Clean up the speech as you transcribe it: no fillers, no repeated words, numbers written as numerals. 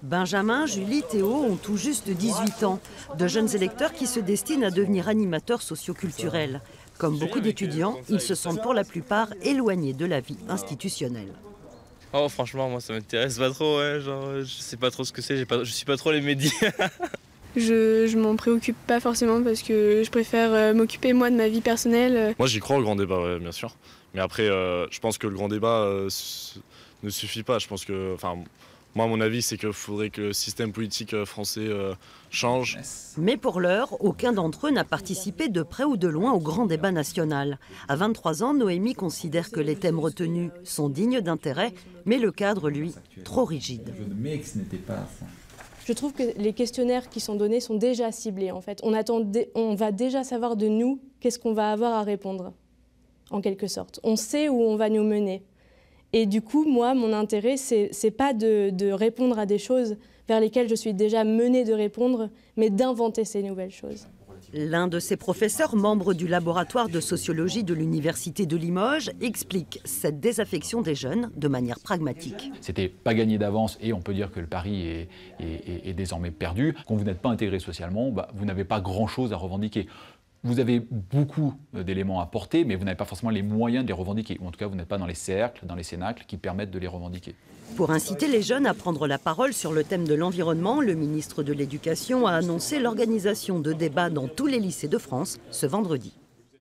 Benjamin, Julie, Théo ont tout juste 18 ans. De jeunes électeurs qui se destinent à devenir animateurs socioculturels. Comme beaucoup d'étudiants, ils se sentent pour la plupart éloignés de la vie institutionnelle. Oh franchement, moi ça m'intéresse pas trop, ouais, genre, je sais pas trop ce que c'est, je suis pas trop les médias. Je m'en préoccupe pas forcément parce que je préfère m'occuper moi de ma vie personnelle. Moi j'y crois au grand débat, ouais, bien sûr. Mais après, je pense que le grand débat ne suffit pas. Je pense que, enfin, moi mon avis c'est qu'il faudrait que le système politique français change. Mais pour l'heure, aucun d'entre eux n'a participé de près ou de loin au grand débat national. À 23 ans, Noémie considère que les thèmes retenus sont dignes d'intérêt, mais le cadre, lui, trop rigide. Je trouve que les questionnaires qui sont donnés sont déjà ciblés, en fait. On va déjà savoir de nous qu'est-ce qu'on va avoir à répondre, en quelque sorte. On sait où on va nous mener. Et du coup, moi, mon intérêt, c'est pas de répondre à des choses vers lesquelles je suis déjà menée de répondre, mais d'inventer ces nouvelles choses. L'un de ses professeurs, membre du laboratoire de sociologie de l'université de Limoges, explique cette désaffection des jeunes de manière pragmatique. C'était pas gagné d'avance et on peut dire que le pari est désormais perdu. Quand vous n'êtes pas intégré socialement, vous n'avez pas grand-chose à revendiquer. Vous avez beaucoup d'éléments à porter, mais vous n'avez pas forcément les moyens de les revendiquer. Ou en tout cas, vous n'êtes pas dans les cercles, dans les cénacles qui permettent de les revendiquer. Pour inciter les jeunes à prendre la parole sur le thème de l'environnement, le ministre de l'Éducation a annoncé l'organisation de débats dans tous les lycées de France ce vendredi.